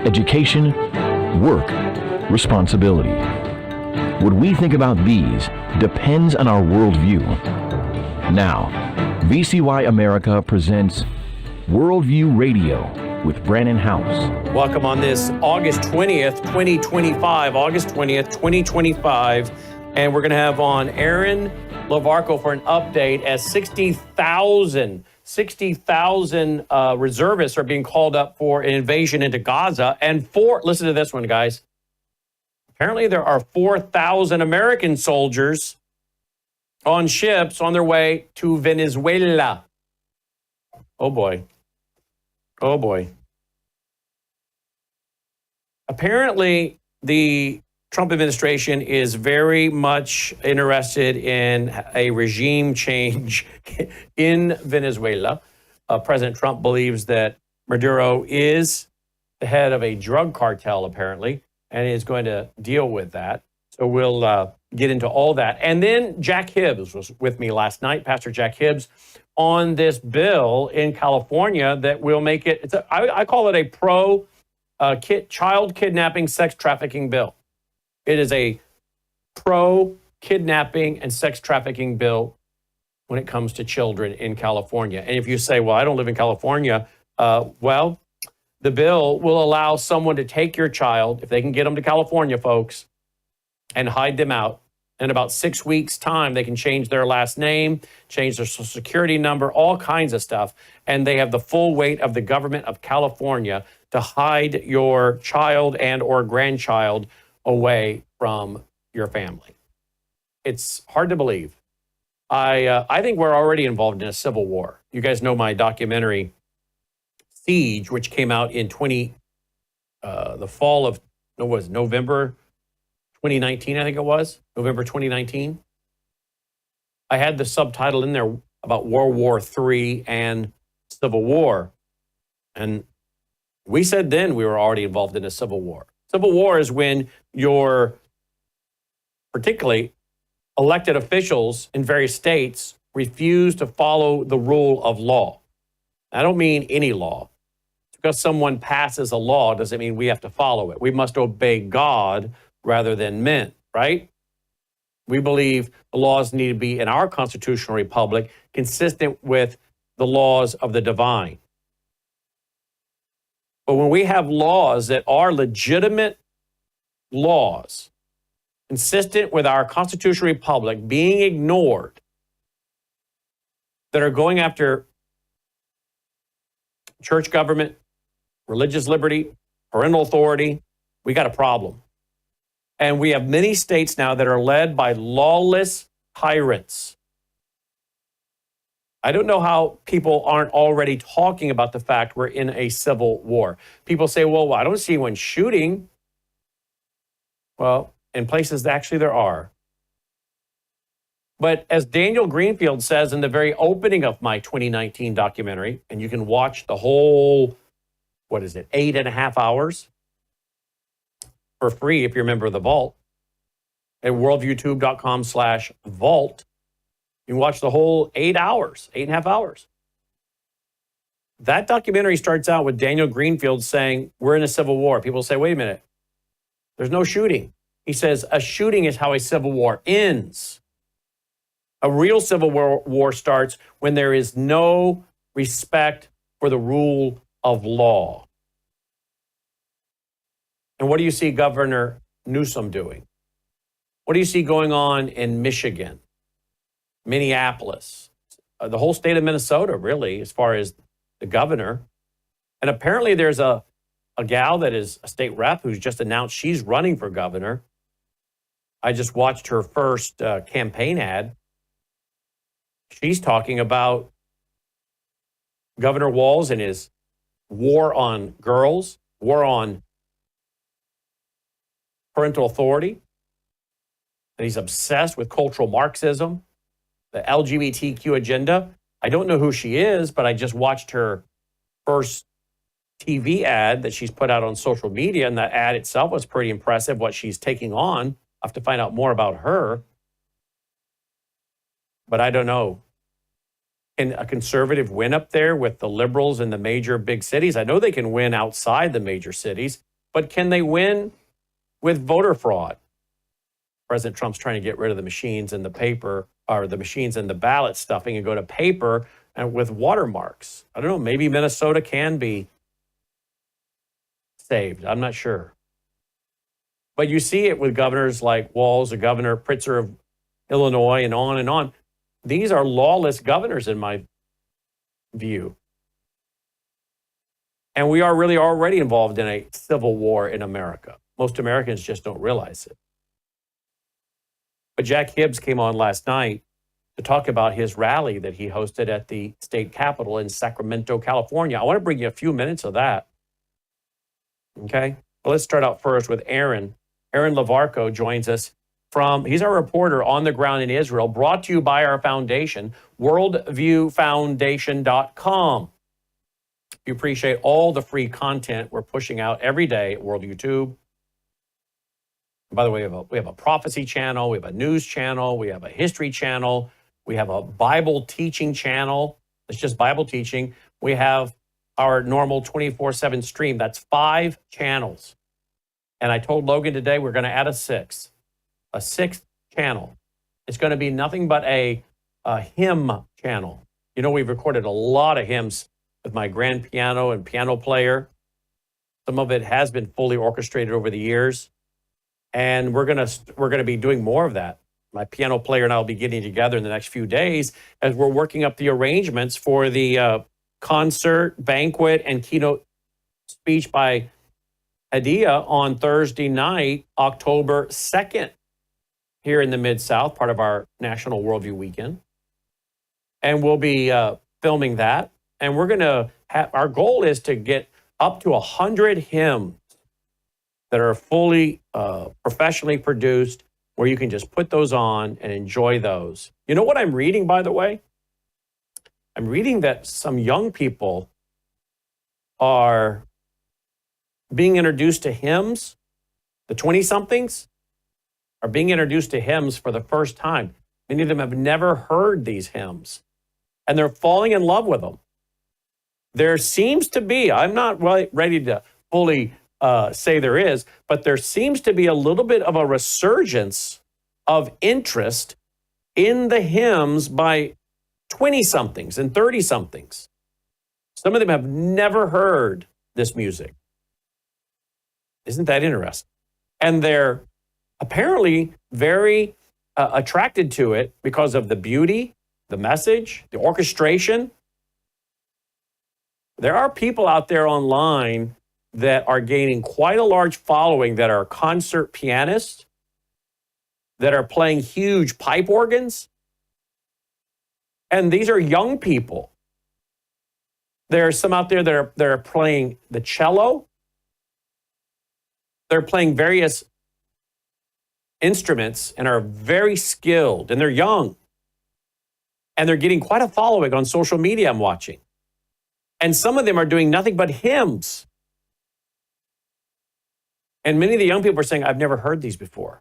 education, work, responsibility. What we think about these depends on our worldview. Now, VCY America presents Worldview Radio with Brannon House. Welcome on this August 20th, 2025. August 20th, 2025. And we're going to have on Aaron Lavarco for an update as 60,000 reservists are being called up for an invasion into Gaza. And listen to this one, guys. Apparently there are 4,000 American soldiers on ships on their way to Venezuela. Oh boy. Oh boy. Apparently the Trump administration is very much interested in a regime change in Venezuela. President Trump believes that Maduro is the head of a drug cartel, apparently, and is going to deal with that. So we'll get into all that. And then Jack Hibbs was with me last night, Pastor Jack Hibbs, on this bill in California that will make it, I call it a child kidnapping, sex trafficking bill. It is a pro-kidnapping and sex trafficking bill when it comes to children in California. And if you say, well, I don't live in California, well, the bill will allow someone to take your child, if they can get them to California, folks, and hide them out. In about 6 weeks' time, they can change their last name, change their social security number, all kinds of stuff. And they have the full weight of the government of California to hide your child and or grandchild away from your family. It's hard to believe. I think we're already involved in a civil war. You guys know my documentary, Siege, which came out in the fall of, November 2019, I think it was, November 2019. I had the subtitle in there about World War III and Civil War. And we said then we were already involved in a civil war. Civil war is when your, particularly elected officials in various states, refuse to follow the rule of law. I don't mean any law. Because someone passes a law doesn't mean we have to follow it. We must obey God rather than men, right? We believe the laws need to be, in our constitutional republic, consistent with the laws of the divine. But when we have laws that are legitimate laws, consistent with our constitutional republic, being ignored, that are going after church government, religious liberty, parental authority, we got a problem. And we have many states now that are led by lawless tyrants. I don't know how people aren't already talking about the fact we're in a civil war. People say, well, I don't see anyone shooting. Well, in places actually there are. But as Daniel Greenfield says in the very opening of my 2019 documentary, and you can watch the whole, 8.5 hours for free if you're a member of the Vault at worldviewtube.com/vault. You can watch the whole 8.5 hours. That documentary starts out with Daniel Greenfield saying, we're in a civil war. People say, wait a minute, there's no shooting. He says, a shooting is how a civil war ends. A real civil war starts when there is no respect for the rule of law. And what do you see Governor Newsom doing? What do you see going on in Michigan, Minneapolis, the whole state of Minnesota, really, as far as the governor? And apparently there's a gal that is a state rep who's just announced she's running for governor. I just watched her first campaign ad. She's talking about Governor Walz and his war on girls, war on parental authority, that he's obsessed with cultural Marxism, the LGBTQ agenda. I don't know who she is, but I just watched her first TV ad that she's put out on social media, and that ad itself was pretty impressive, what she's taking on. I have to find out more about her. But I don't know. Can a conservative win up there with the liberals in the major big cities? I know they can win outside the major cities. But can they win with voter fraud? President Trump's trying to get rid of the machines and the paper, or the machines and the ballot stuffing, and go to paper and with watermarks. I don't know, maybe Minnesota can be saved. I'm not sure. But you see it with governors like Walz, or Governor Pritzker of Illinois, and on and on. These are lawless governors in my view. And we are really already involved in a civil war in America. Most Americans just don't realize it. But Jack Hibbs came on last night to talk about his rally that he hosted at the state capitol in Sacramento, California. I want to bring you a few minutes of that. Okay? Well, let's start out first with Aaron. Aaron Lavarco joins us he's our reporter on the ground in Israel, brought to you by our foundation, worldviewfoundation.com. We appreciate all the free content we're pushing out every day at World YouTube. By the way, we have a prophecy channel, we have a news channel, we have a history channel, we have a Bible teaching channel. It's just Bible teaching. We have our normal 24/7 stream. That's 5 channels. And I told Logan today we're going to add a 6th channel. It's going to be nothing but a hymn channel. You know, we've recorded a lot of hymns with my grand piano and piano player. Some of it has been fully orchestrated over the years. And we're gonna be doing more of that. My piano player and I will be getting together in the next few days as we're working up the arrangements for the concert, banquet, and keynote speech by Hadia on Thursday night, October 2nd, here in the Mid-South, part of our National Worldview Weekend. And we'll be filming that. And we're gonna our goal is to get up to 100 hymns that are fully professionally produced, where you can just put those on and enjoy those. You know what I'm reading, by the way? I'm reading that some young people are being introduced to hymns. The 20-somethings are being introduced to hymns for the first time. Many of them have never heard these hymns, and they're falling in love with them. There seems to be, I'm not ready to fully say there is, but there seems to be a little bit of a resurgence of interest in the hymns by 20-somethings and 30-somethings. Some of them have never heard this music. Isn't that interesting? And they're apparently very attracted to it because of the beauty, the message, the orchestration. There are people out there online that are gaining quite a large following that are concert pianists, that are playing huge pipe organs. And these are young people. There are some out there that are playing the cello. They're playing various instruments and are very skilled, and they're young. And they're getting quite a following on social media, I'm watching. And some of them are doing nothing but hymns. And many of the young people are saying, I've never heard these before.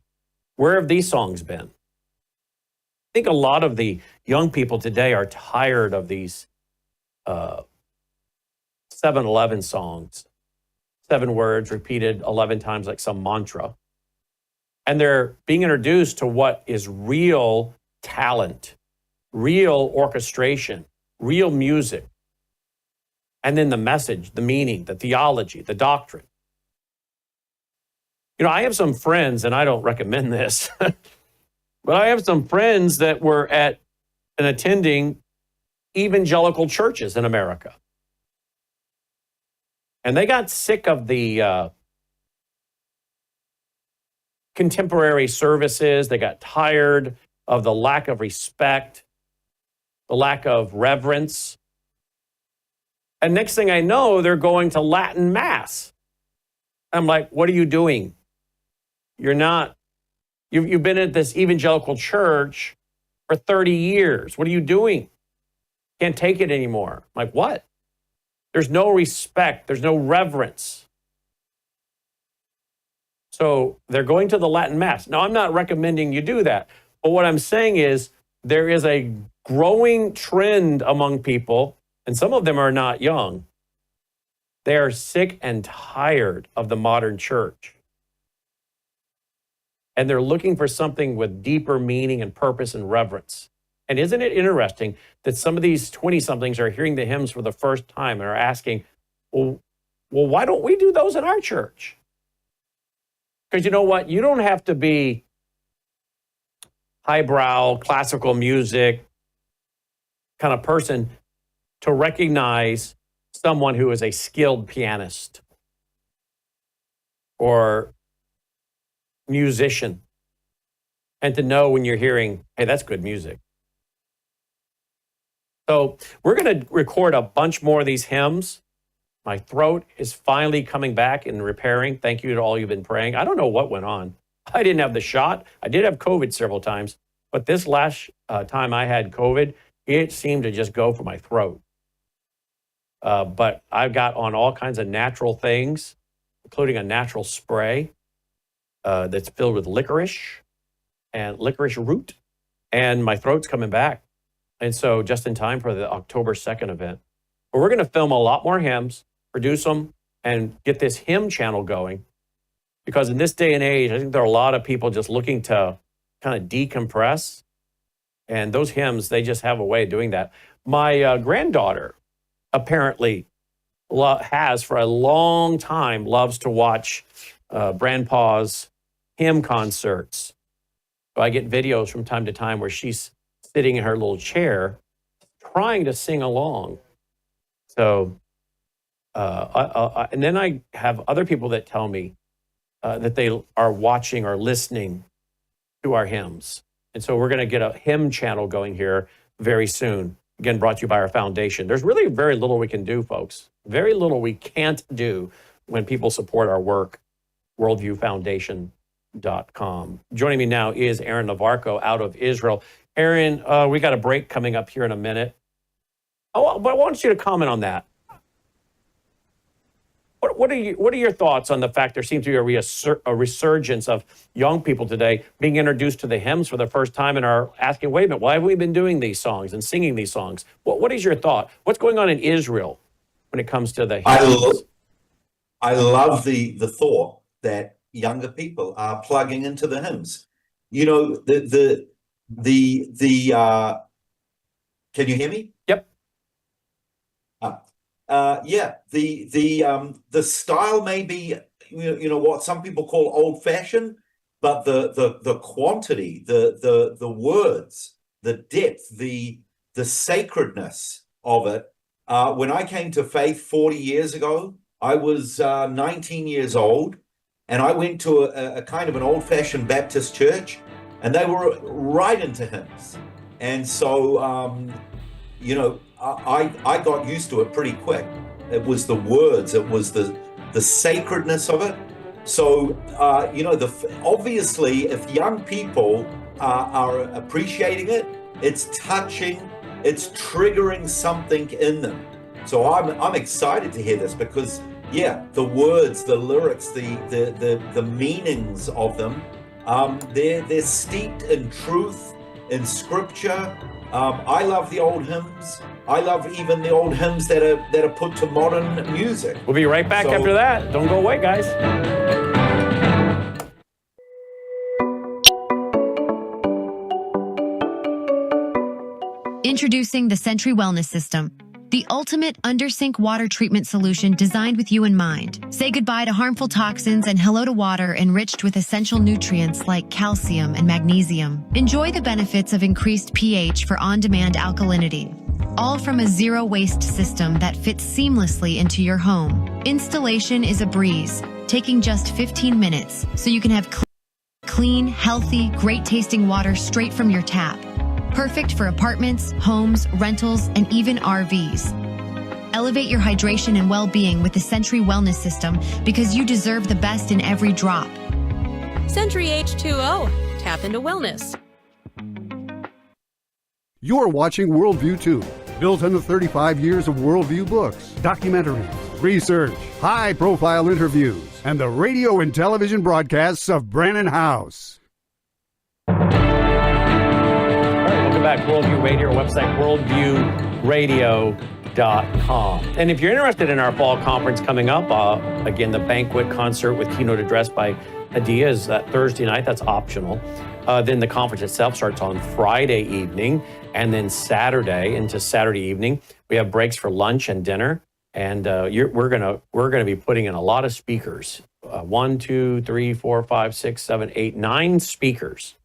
Where have these songs been? I think a lot of the young people today are tired of these 7-Eleven songs, 7 words repeated 11 times like some mantra. And they're being introduced to what is real talent, real orchestration, real music. And then the message, the meaning, the theology, the doctrine. You know, I have some friends, and I don't recommend this, but I have some friends that were at and attending evangelical churches in America. And they got sick of the contemporary services. They got tired of the lack of respect, the lack of reverence. And next thing I know, they're going to Latin Mass. I'm like, what are you doing? You've been at this evangelical church for 30 years. What are you doing? Can't take it anymore. I'm like, what? There's no respect. There's no reverence. So they're going to the Latin Mass. Now, I'm not recommending you do that. But what I'm saying is there is a growing trend among people, and some of them are not young, They are sick and tired of the modern church. And they're looking for something with deeper meaning and purpose and reverence. And isn't it interesting that some of these 20-somethings are hearing the hymns for the first time and are asking, well, why don't we do those in our church? Because you know what? You don't have to be highbrow, classical music kind of person to recognize someone who is a skilled pianist or musician, and to know when you're hearing, hey, that's good music. So we're going to record a bunch more of these hymns. My throat is finally coming back and repairing. Thank you to all you've been praying. I don't know what went on. I didn't have the shot. I did have COVID several times, but this last time I had COVID, it seemed to just go for my throat. But I've got on all kinds of natural things, including a natural spray that's filled with licorice and licorice root, and my throat's coming back. And so just in time for the October 2nd event. But we're going to film a lot more hymns, produce them, and get this hymn channel going. Because in this day and age, I think there are a lot of people just looking to kind of decompress. And those hymns, they just have a way of doing that. My granddaughter apparently has for a long time loves to watch Grandpa's hymn concerts. So I get videos from time to time where she's sitting in her little chair trying to sing along. So, and then I have other people that tell me that they are watching or listening to our hymns. And so we're going to get a hymn channel going here very soon. Again, brought to you by our foundation. There's really very little we can do, folks. Very little we can't do when people support our work. WorldviewFoundation.com. Joining me now is Aaron Navarco out of Israel. Aaron, we got a break coming up here in a minute. Oh, but I want you to comment on that. What are your thoughts on the fact there seems to be a resurgence of young people today being introduced to the hymns for the first time and are asking, wait a minute, why have we been doing these songs and singing these songs? What is your thought? What's going on in Israel when it comes to the hymns? I love the thought that younger people are plugging into the hymns. You know, can you hear me? Yep. The style may be, you know, what some people call old-fashioned, but the quantity, the words, the depth, the sacredness of it. When I came to faith 40 years ago, I was 19 years old, and I went to a kind of an old-fashioned Baptist church, and they were right into hymns. And so, you know, I got used to it pretty quick. It was the words, it was the sacredness of it. So, you know, obviously, if young people are appreciating it, it's touching, it's triggering something in them. So I'm excited to hear this because, yeah, the words, the lyrics, the meanings of them, they're steeped in truth, in scripture. I love the old hymns. I love even the old hymns that are put to modern music. We'll be right back after that. Don't go away, guys. Introducing the Sentry Wellness System, the ultimate under-sink water treatment solution designed with you in mind. Say goodbye to harmful toxins and hello to water enriched with essential nutrients like calcium and magnesium. Enjoy the benefits of increased pH for on-demand alkalinity. All from a zero-waste system that fits seamlessly into your home. Installation is a breeze, taking just 15 minutes, so you can have clean, healthy, great-tasting water straight from your tap. Perfect for apartments, homes, rentals, and even RVs. Elevate your hydration and well-being with the Sentry Wellness System because you deserve the best in every drop. Sentry H2O. Tap into wellness. You're watching Worldview 2, built on the 35 years of Worldview books, documentaries, research, high-profile interviews, and the radio and television broadcasts of Brannon House. All right, welcome back. Worldview Radio, our website, worldview2.com. And if you're interested in our fall conference coming up, again, the banquet concert with keynote address by Adia is that Thursday night. That's optional. Then the conference itself starts on Friday evening, and then Saturday into Saturday evening. We have breaks for lunch and dinner, and we're gonna be putting in a lot of speakers. 1, 2, 3, 4, 5, 6, 7, 8, 9 speakers,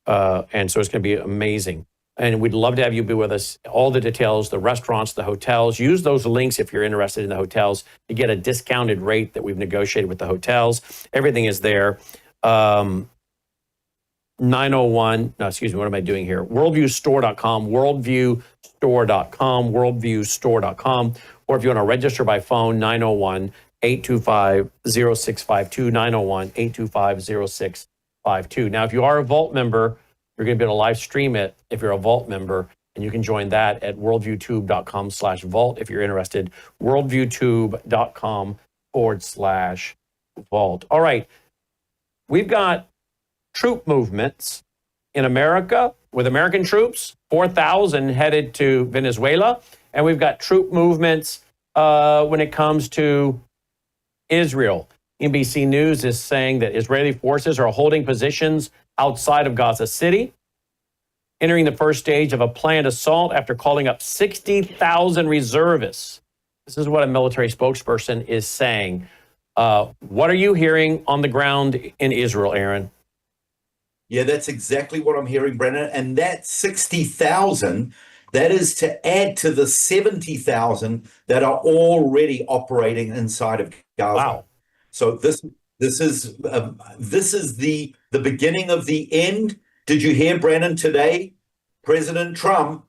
and so it's going to be amazing. And we'd love to have you be with us. All the details, the restaurants, the hotels. Use those links if you're interested in the hotels to get a discounted rate that we've negotiated with the hotels. Everything is there. 901, no, excuse me, what am I doing here? Worldviewstore.com, worldviewstore.com, worldviewstore.com. Or if you want to register by phone, 901-825-0652, 901-825-0652. Now, if you are a Vault member, you're going to be able to live stream it if you're a Vault member, and you can join that at worldviewtube.com/vault if you're interested. Worldviewtube.com/vault. All right. We've got troop movements in America with American troops, 4,000 headed to Venezuela. And we've got troop movements when it comes to Israel. NBC News is saying that Israeli forces are holding positions outside of Gaza City, entering the first stage of a planned assault after calling up 60,000 reservists. This is what a military spokesperson is saying. What are you hearing on the ground in Israel, Aaron? Yeah, that's exactly what I'm hearing, Brennan. And that 60,000, that is to add to the 70,000 that are already operating inside of Gaza. Wow. So this is the beginning of the end. Did you hear, Brennan, today? President Trump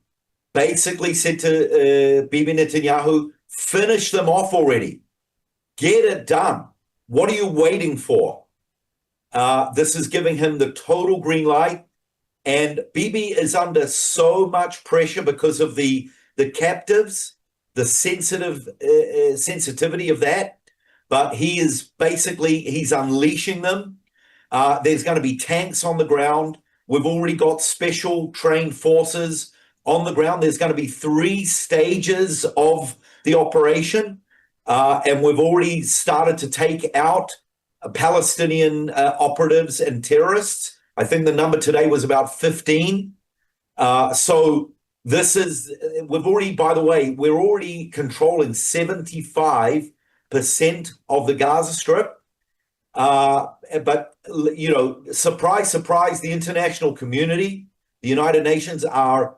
basically said to Bibi Netanyahu, finish them off already. Get it done. What are you waiting for? This is giving him the total green light. And Bibi is under so much pressure because of the captives, the sensitivity of that. But he's unleashing them. There's going to be tanks on the ground. We've already got special trained forces on the ground. There's going to be 3 stages of the operation. And we've already started to take out Palestinian operatives and terrorists. I think the number today was about 15. So this is, by the way, we're already controlling 75% of the Gaza Strip. But, surprise, surprise, the international community, the United Nations are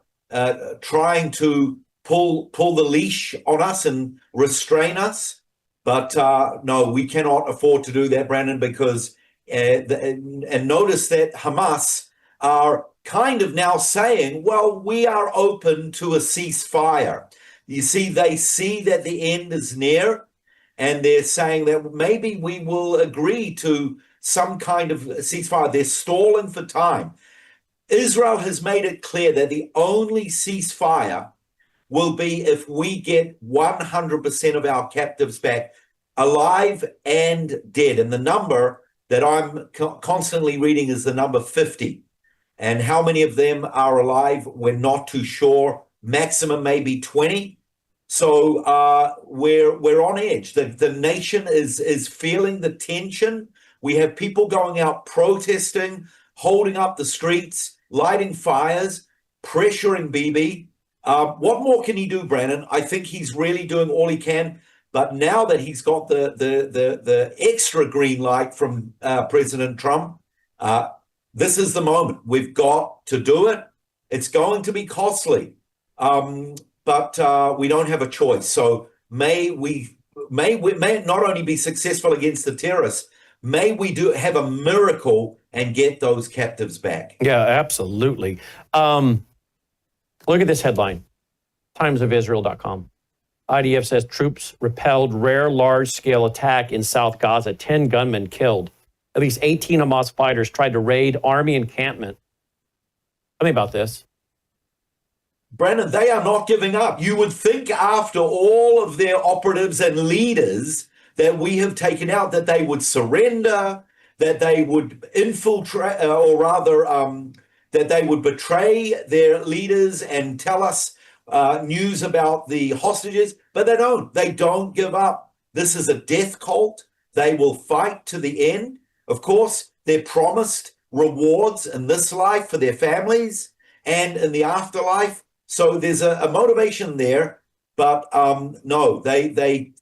trying to pull the leash on us and restrain us. But no, we cannot afford to do that, Brandon, because, and notice that Hamas are kind of now saying, well, we are open to a ceasefire. You see, they see that the end is near, and they're saying that maybe we will agree to some kind of ceasefire. They're stalling for time. Israel has made it clear that the only ceasefire will be if we get 100% of our captives back, alive and dead. And the number that I'm constantly reading is the number 50. And how many of them are alive, we're not too sure. Maximum maybe 20. So we're on edge. The nation is feeling the tension. We have people going out protesting, holding up the streets, lighting fires, pressuring Bibi. What more can he do, Brandon? I think he's really doing all he can. But now that he's got the extra green light from President Trump, this is the moment. We've got to do it. It's going to be costly, but we don't have a choice. So may we not only be successful against the terrorists, may we have a miracle and get those captives back. Yeah, absolutely. Look at this headline, timesofisrael.com. IDF says troops repelled rare large-scale attack in South Gaza. 10 gunmen killed. At least 18 Hamas fighters tried to raid army encampment. Tell me about this. Brandon, they are not giving up. You would think after all of their operatives and leaders that we have taken out that they would surrender, that they would infiltrate, or rather that they would betray their leaders and tell us, news about the hostages, but they don't. They don't give up. This is a death cult. They will fight to the end. Of course, they're promised rewards in this life for their families and in the afterlife. So there's a motivation there. But no, they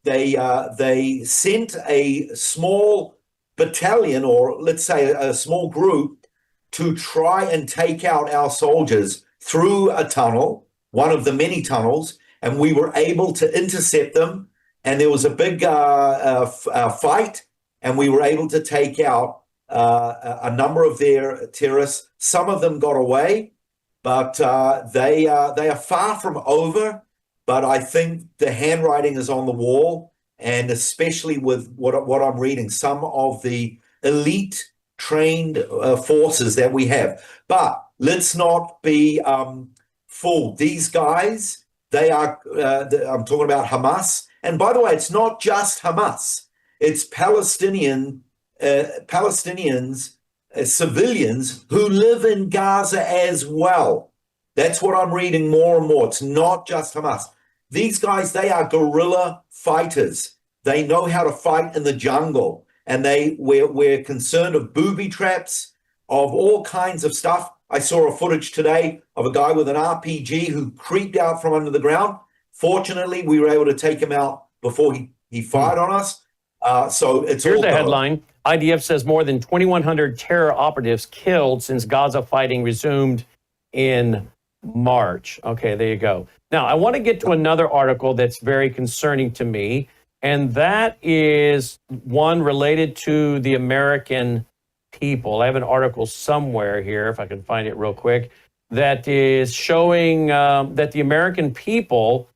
sent a small battalion, or let's say a small group, to try and take out our soldiers through a tunnel, one of the many tunnels, and we were able to intercept them. And there was a big fight, and we were able to take out a number of their terrorists. Some of them got away, but they are far from over. But I think the handwriting is on the wall, and especially with what I'm reading, some of the elite trained forces that we have. But let's not be fooled. These guys, they are, I'm talking about Hamas. And by the way, it's not just Hamas. It's Palestinians, civilians who live in Gaza as well. That's what I'm reading more and more. It's not just Hamas. These guys, they are guerrilla fighters. They know how to fight in the jungle. And we're concerned of booby traps, of all kinds of stuff. I saw a footage today of a guy with an RPG who creeped out from under the ground. Fortunately, we were able to take him out before he fired on us. So it's Here's all the go. headline. IDF says more than 2,100 terror operatives killed since Gaza fighting resumed in March. Okay, there you go. Now, I want to get to another article that's very concerning to me, and that is one related to the American people. I have an article somewhere here, if I can find it real quick, that is showing that the American people,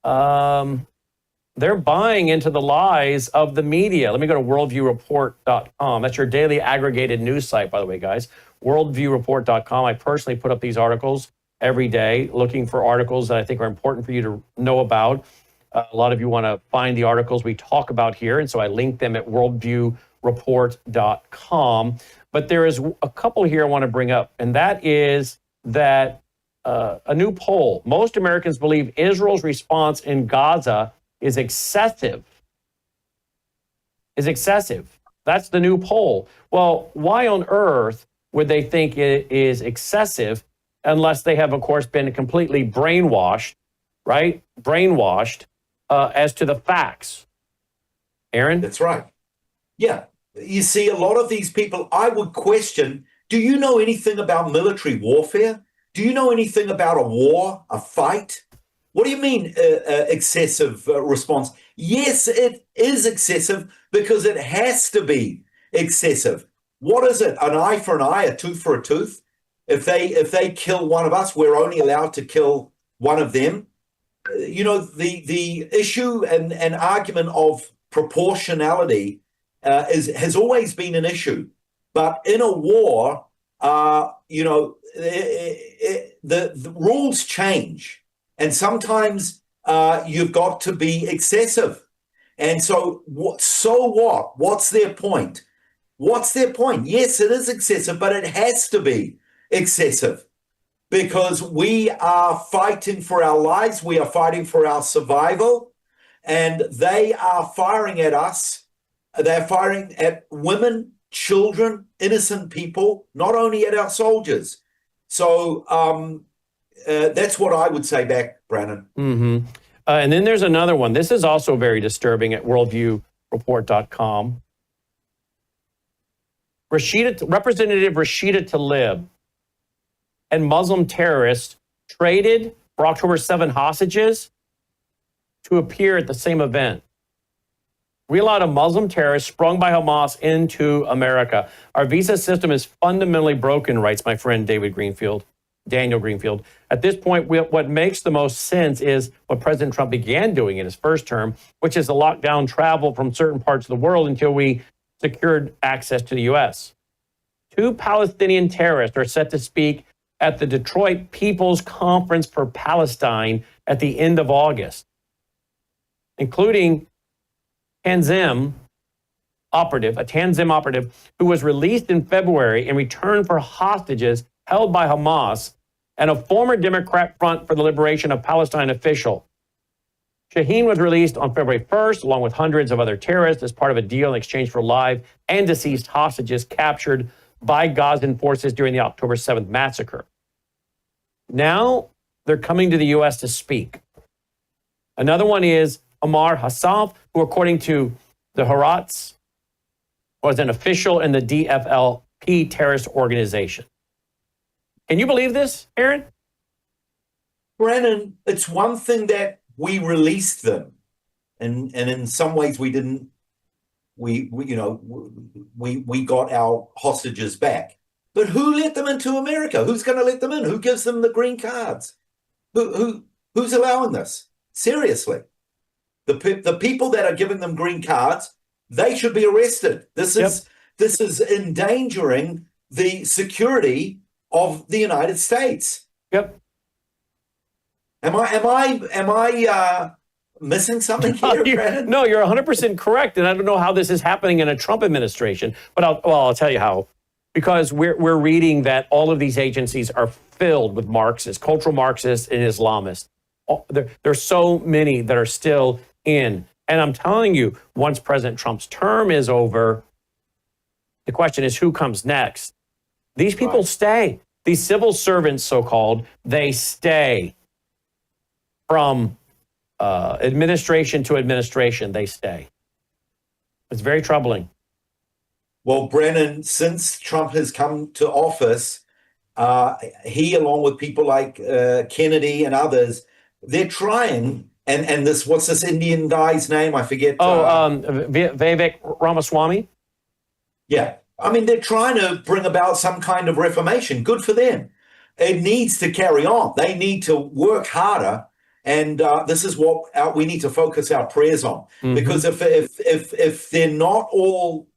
they're buying into the lies of the media. Let me go to worldviewreport.com. That's your daily aggregated news site, by the way, guys. Worldviewreport.com. I personally put up these articles every day, looking for articles that I think are important for you to know about. A lot of you want to find the articles we talk about here, and so I link them at worldviewreport.com. But there is a couple here I want to bring up, and that is that a new poll. Most Americans believe Israel's response in Gaza is excessive. That's the new poll. Well, why on earth would they think it is excessive unless they have, of course, been completely brainwashed, right? Brainwashed as to the facts. Aaron? That's right. Yeah. You see, a lot of these people, I would question, do you know anything about military warfare? Do you know anything about a war, a fight? What do you mean excessive response? Yes, it is excessive because it has to be excessive. What is it? An eye for an eye, a tooth for a tooth? If they kill one of us, we're only allowed to kill one of them. You know, the issue and argument of proportionality has always been an issue. But in a war, you know, the rules change. And sometimes you've got to be excessive. And so what? What's their point? What's their point? Yes, it is excessive, but it has to be excessive because we are fighting for our lives. We are fighting for our survival. And they are firing at us. They're firing at women, children, innocent people, not only at our soldiers. So that's what I would say back, Brandon. Mm-hmm. And then there's another one. This is also very disturbing at worldviewreport.com. Representative Rashida Tlaib and Muslim terrorists traded for October 7 hostages to appear at the same event. We allowed a Muslim terrorist sprung by Hamas into America. Our visa system is fundamentally broken, writes my friend Daniel Greenfield. At this point, what makes the most sense is what President Trump began doing in his first term, which is to lock down travel from certain parts of the world until we secured access to the U.S. 2 Palestinian terrorists are set to speak at the Detroit People's Conference for Palestine at the end of August, including a Tanzim operative who was released in February in return for hostages held by Hamas and a former Democrat Front for the Liberation of Palestine official. Shaheen was released on February 1st, along with hundreds of other terrorists, as part of a deal in exchange for live and deceased hostages captured by Gazan forces during the October 7th massacre. Now they're coming to the U.S. to speak. Another one is Amar Hassaf, who, according to the Haaretz, was an official in the DFLP terrorist organization. Can you believe this, Aaron? Brennan, it's one thing that we released them, and in some ways we didn't. We got our hostages back, but who let them into America? Who's going to let them in? Who gives them the green cards? Who's allowing this? Seriously, the people that are giving them green cards, they should be arrested. This is endangering the security of the United States. Yep. Am I missing something here, Brandon? No, you're 100% correct, and I don't know how this is happening in a Trump administration, but I'll tell you how. Because we're reading that all of these agencies are filled with Marxists, cultural Marxists and Islamists. There's so many that are still in. And I'm telling you, once President Trump's term is over, the question is who comes next? These people stay. These civil servants, so-called, they stay. From administration to administration, they stay. It's very troubling. Well, Brennan, since Trump has come to office, he, along with people like Kennedy and others, they're trying. And this, what's this Indian guy's name? I forget. Vivek Ramaswamy. Yeah, I mean, they're trying to bring about some kind of reformation. Good for them. It needs to carry on. They need to work harder. And this is what we need to focus our prayers on, because if they're not all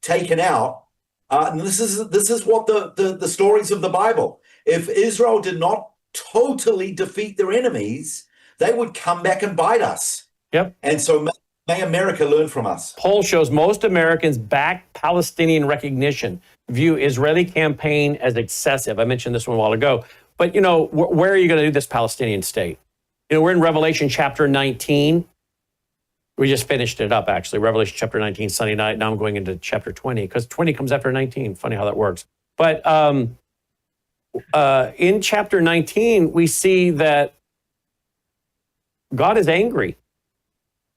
taken out, and this is what the stories of the Bible. If Israel did not totally defeat their enemies, they would come back and bite us. Yep. And so may America learn from us. Poll shows most Americans back Palestinian recognition, view Israeli campaign as excessive. I mentioned this one a while ago, but where are you going to do this Palestinian state? We're in Revelation chapter 19. We just finished it up, actually. Revelation chapter 19, Sunday night. Now I'm going into chapter 20, because 20 comes after 19. Funny how that works. But in chapter 19, we see that God is angry.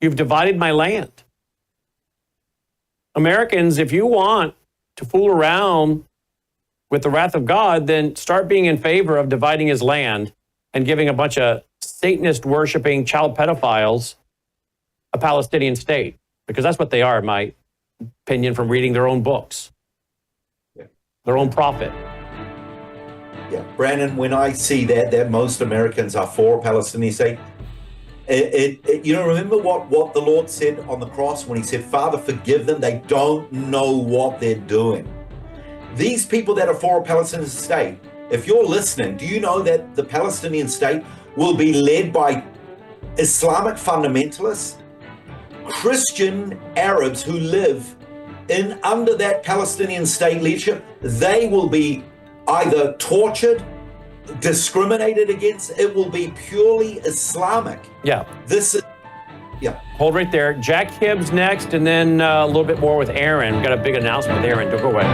You've divided my land. Americans, if you want to fool around with the wrath of God, then start being in favor of dividing his land and giving a bunch of Satanist-worshiping child pedophiles a Palestinian state, because that's what they are, in my opinion, from reading their own books, their own prophet. Yeah, Brandon, when I see that most Americans are for a Palestinian state, remember what the Lord said on the cross when he said, Father, forgive them, they don't know what they're doing. These people that are for a Palestinian state, if you're listening, do you know that the Palestinian state will be led by Islamic fundamentalists, Christian Arabs who live under that Palestinian state leadership? They will be either tortured, discriminated against. It will be purely Islamic. Yeah. Hold right there. Jack Hibbs next, and then a little bit more with Aaron. We've got a big announcement with Aaron. Don't go away.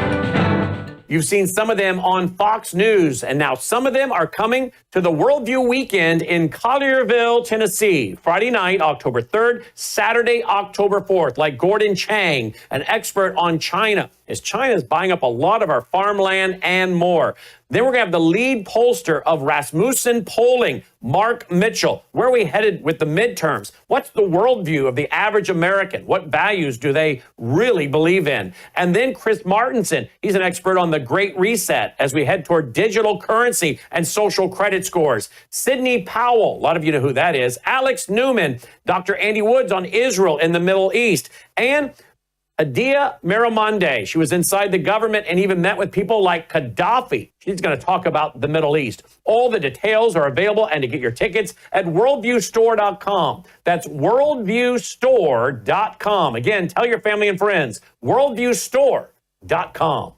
You've seen some of them on Fox News, and now some of them are coming to the Worldview Weekend in Collierville, Tennessee. Friday night, October 3rd, Saturday, October 4th, like Gordon Chang, an expert on China, as China is buying up a lot of our farmland and more. Then we're going to have the lead pollster of Rasmussen Polling, Mark Mitchell. Where are we headed with the midterms? What's the worldview of the average American? What values do they really believe in? And then Chris Martenson, he's an expert on the Great Reset as we head toward digital currency and social credit scores. Sidney Powell, a lot of you know who that is. Alex Newman, Dr. Andy Woods on Israel and the Middle East. And Adia Miramonde, she was inside the government and even met with people like Gaddafi. She's going to talk about the Middle East. All the details are available, and to get your tickets at worldviewstore.com. That's worldviewstore.com. Again, tell your family and friends, worldviewstore.com.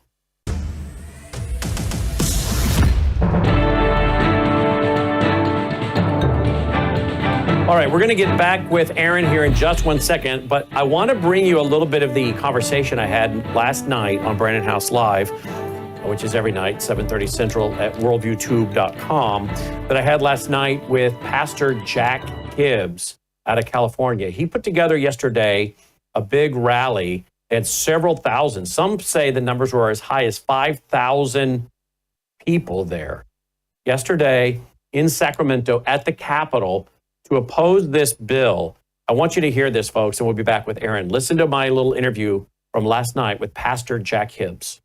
All right, we're going to get back with Aaron here in just 1 second, but I want to bring you a little bit of the conversation I had last night on Brandon House Live, which is every night, 7:30 Central at worldviewtube.com, that I had last night with Pastor Jack Hibbs out of California. He put together yesterday a big rally and several thousand. Some say the numbers were as high as 5,000 people there yesterday in Sacramento at the Capitol to oppose this bill. I want you to hear this, folks, and we'll be back with Aaron. Listen to my little interview from last night with Pastor Jack Hibbs.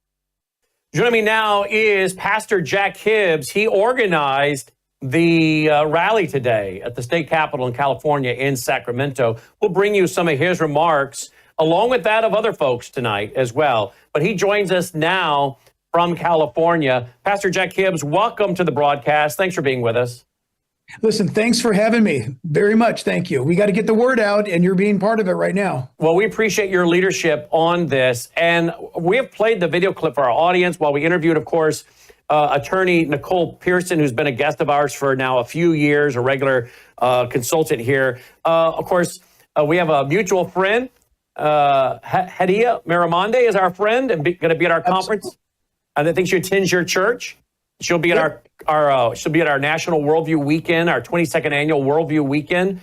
Joining me now is Pastor Jack Hibbs. He organized the rally today at the state capitol in California in Sacramento. We'll bring you some of his remarks, along with that of other folks tonight as well. But he joins us now from California. Pastor Jack Hibbs, welcome to the broadcast. Thanks for being with us. Listen, thanks for having me. Very much. Thank you. We got to get the word out, and you're being part of it right now. Well, we appreciate your leadership on this. And we have played the video clip for our audience while we interviewed, of course, attorney Nicole Pearson, who's been a guest of ours for now a few years, a regular consultant here. Of course, we have a mutual friend. Hadia Miramonde is our friend and going to be at our conference. And I think she attends your church. She'll be at she'll be at our National Worldview Weekend, our 22nd annual Worldview Weekend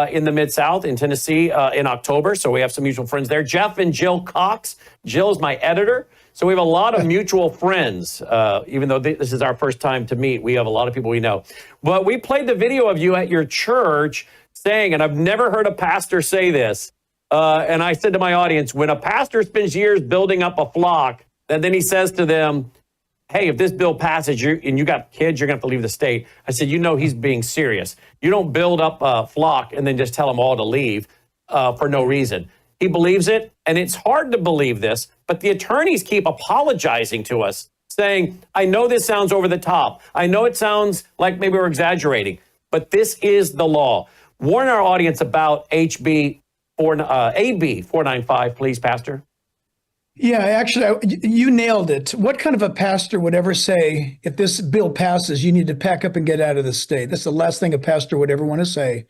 in the Mid-South in Tennessee in October. So we have some mutual friends there. Jeff and Jill Cox. Jill is my editor. So we have a lot of mutual friends. Even though this is our first time to meet, we have a lot of people we know. But we played the video of you at your church saying, and I've never heard a pastor say this, and I said to my audience, when a pastor spends years building up a flock, and then he says to them, hey, if this bill passes and you got kids, you're going to have to leave the state. I said, he's being serious. You don't build up a flock and then just tell them all to leave for no reason. He believes it, and it's hard to believe this, but the attorneys keep apologizing to us, saying, I know this sounds over the top. I know it sounds like maybe we're exaggerating, but this is the law. Warn our audience about AB 495, please, Pastor. Yeah, actually, you nailed it. What kind of a pastor would ever say, if this bill passes, you need to pack up and get out of the state? That's the last thing a pastor would ever want to say.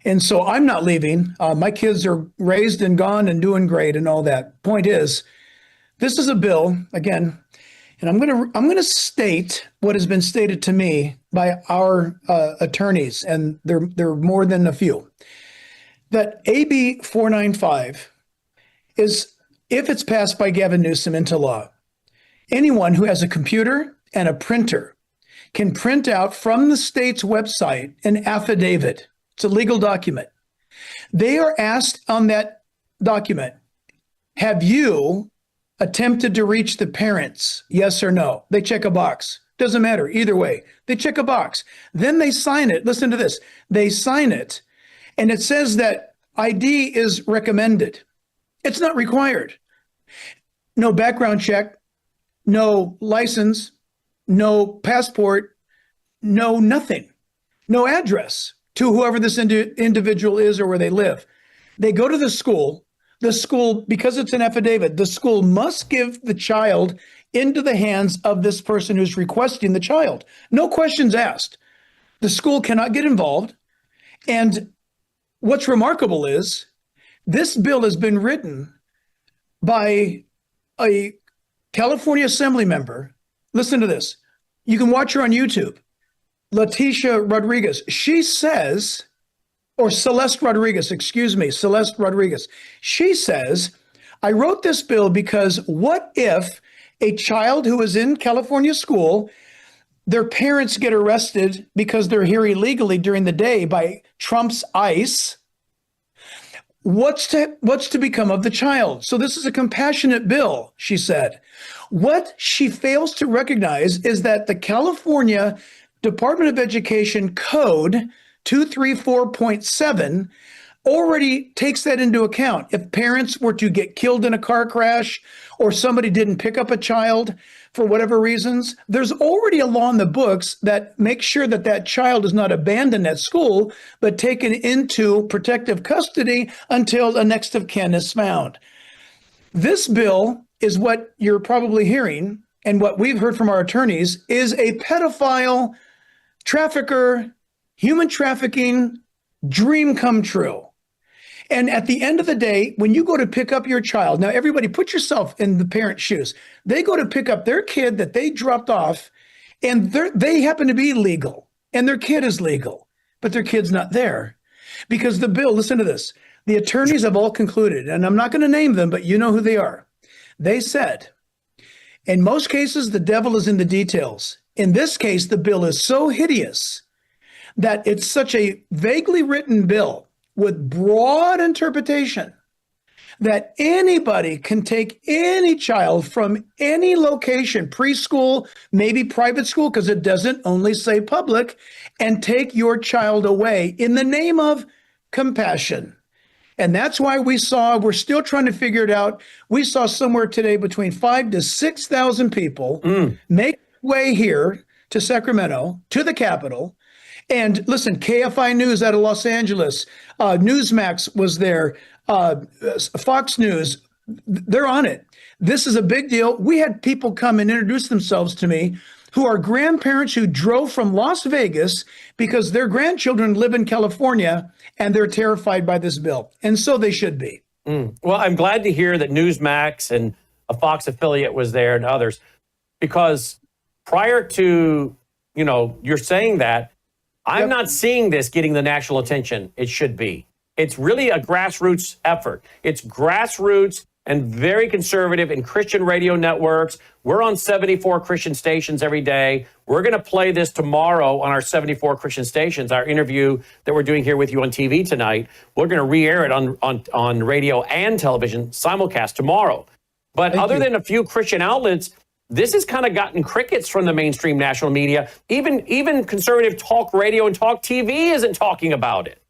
And so I'm not leaving. My kids are raised and gone and doing great and all that. Point is, this is a bill, again, and I'm going to state what has been stated to me by our attorneys, and they're more than a few, that AB 495 is, if it's passed by Gavin Newsom into law, anyone who has a computer and a printer can print out from the state's website an affidavit. It's a legal document. They are asked on that document, have you attempted to reach the parents? Yes or no? They check a box. Doesn't matter. Either way, they check a box. Then they sign it. Listen to this. They sign it, and it says that ID is recommended. It's not required. No background check, no license, no passport, no nothing, no address to whoever this individual is or where they live. They go to the school, because it's an affidavit, the school must give the child into the hands of this person who's requesting the child. No questions asked. The school cannot get involved. And what's remarkable is this bill has been written by a California Assembly member. Listen to this. You can watch her on YouTube. Leticia Rodriguez. She says, or Celeste Rodriguez, Celeste Rodriguez. She says, I wrote this bill because what if a child who is in California school, their parents get arrested because they're here illegally during the day by Trump's ICE? What's to become of the child? So this is a compassionate bill, she said. What she fails to recognize is that the California Department of Education Code 234.7 already takes that into account. If parents were to get killed in a car crash or somebody didn't pick up a child for whatever reasons, there's already a law in the books that makes sure that that child is not abandoned at school, but taken into protective custody until a next of kin is found. This bill is what you're probably hearing, and what we've heard from our attorneys, is a pedophile, trafficker, human trafficking dream come true. And at the end of the day, when you go to pick up your child, now everybody put yourself in the parent's shoes. They go to pick up their kid that they dropped off, and they happen to be legal, and their kid is legal, but their kid's not there. Because the bill, listen to this, the attorneys have all concluded, and I'm not going to name them, but you know who they are. They said, in most cases, the devil is in the details. In this case, the bill is so hideous that it's such a vaguely written bill with broad interpretation that anybody can take any child from any location, preschool, maybe private school, because it doesn't only say public, and take your child away in the name of compassion. And that's why we're still trying to figure it out. We saw somewhere today between 5,000 to 6,000 people make way here to Sacramento, to the Capitol. And listen, KFI News out of Los Angeles, Newsmax was there, Fox News, they're on it. This is a big deal. We had people come and introduce themselves to me who are grandparents who drove from Las Vegas because their grandchildren live in California and they're terrified by this bill. And so they should be. Well, I'm glad to hear that Newsmax and a Fox affiliate was there and others, because prior to, you're saying that, I'm not seeing this getting the national attention it should be. It's really a grassroots effort. It's grassroots and very conservative in Christian radio networks. We're on 74 Christian stations every day. We're going to play this tomorrow on our 74 Christian stations, our interview that we're doing here with you on TV tonight. We're going to re-air it on radio and television simulcast tomorrow. But other than a few Christian outlets, this has kind of gotten crickets from the mainstream national media. Even conservative talk radio and talk TV isn't talking about it.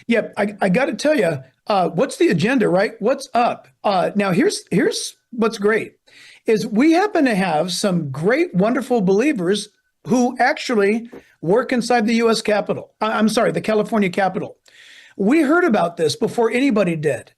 Yep, I got to tell you, what's the agenda, right? What's up? Now, here's what's great, is we happen to have some great, wonderful believers who actually work inside the U.S. Capitol. The California Capitol. We heard about this before anybody did.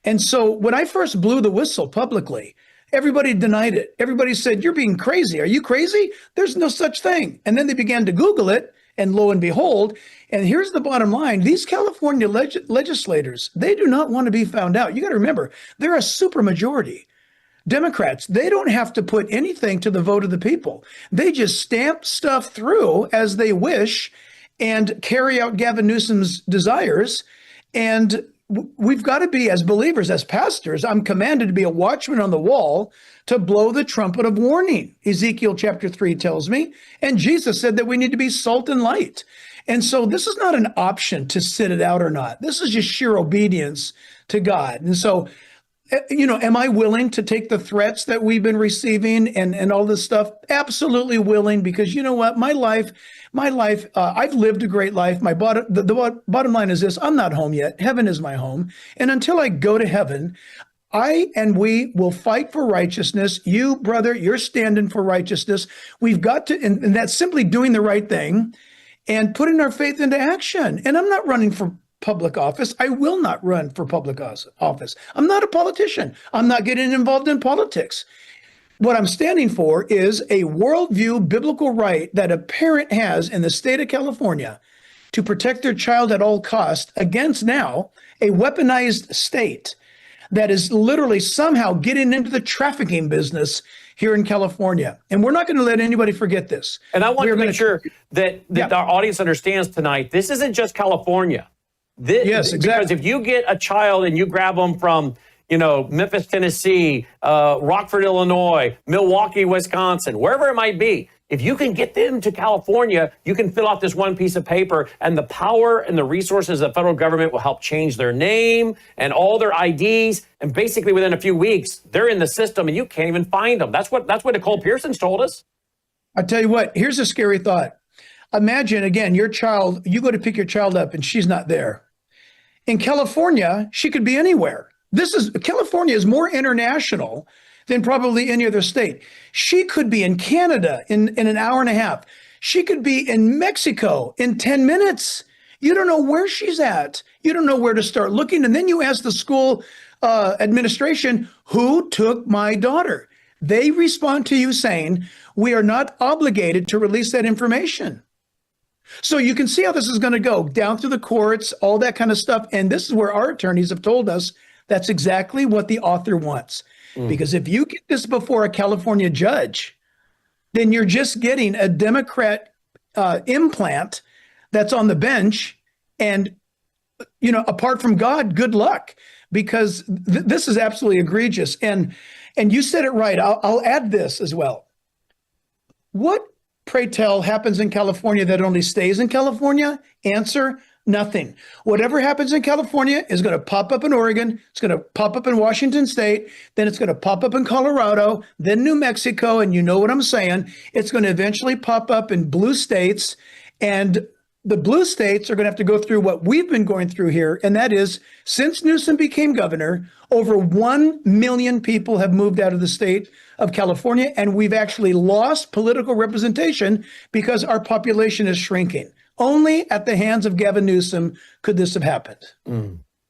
And so when I first blew the whistle publicly, everybody denied it. Everybody said, you're being crazy. Are you crazy? There's no such thing. And then they began to Google it, and lo and behold, and here's the bottom line, these California legislators, they do not want to be found out. You got to remember, they're a supermajority. Democrats, they don't have to put anything to the vote of the people. They just stamp stuff through as they wish and carry out Gavin Newsom's desires. And we've got to be, as believers, as pastors, I'm commanded to be a watchman on the wall to blow the trumpet of warning. Ezekiel chapter 3 tells me. And Jesus said that we need to be salt and light. And so this is not an option to sit it out or not. This is just sheer obedience to God. And so, am I willing to take the threats that we've been receiving and all this stuff? Absolutely willing, because you know what? My life, I've lived a great life. The bottom line is this: I'm not home yet. Heaven is my home. And until I go to heaven, I and we will fight for righteousness. You, brother, you're standing for righteousness. We've got to, and that's simply doing the right thing and putting our faith into action. And I'm not running for public office. I will not run for public office. I'm not a politician. I'm not getting involved in politics. What I'm standing for is a worldview biblical right that a parent has in the state of California to protect their child at all costs against now a weaponized state that is literally somehow getting into the trafficking business here in California. And we're not going to let anybody forget this. And I want to make sure that our audience understands tonight, this isn't just California. Yes, exactly. Because if you get a child and you grab them from, Memphis, Tennessee, Rockford, Illinois, Milwaukee, Wisconsin, wherever it might be, if you can get them to California, you can fill out this one piece of paper, and the power and the resources of the federal government will help change their name and all their IDs. And basically within a few weeks, they're in the system and you can't even find them. That's what Nicole Pearson's told us. I tell you what, here's a scary thought. Imagine, again, you go to pick your child up and she's not there. In California, she could be anywhere. California is more international than probably any other state. She could be in Canada in an hour and a half. She could be in Mexico in 10 minutes. You don't know where she's at. You don't know where to start looking. And then you ask the school administration, who took my daughter? They respond to you saying, we are not obligated to release that information. So you can see how this is going to go down through the courts, all that kind of stuff. And this is where our attorneys have told us that's exactly what the author wants. Because if you get this before a California judge, then you're just getting a Democrat implant that's on the bench. And, apart from God, good luck, because this is absolutely egregious. And you said it right. I'll add this as well. What, pray tell, happens in California that only stays in California? Answer, nothing. Whatever happens in California is going to pop up in Oregon. It's going to pop up in Washington State. Then it's going to pop up in Colorado, then New Mexico. And you know what I'm saying. It's going to eventually pop up in blue states. And the blue states are going to have to go through what we've been going through here. And that is, since Newsom became governor, over 1 million people have moved out of the state of California. And we've actually lost political representation because our population is shrinking. Only at the hands of Gavin Newsom could this have happened.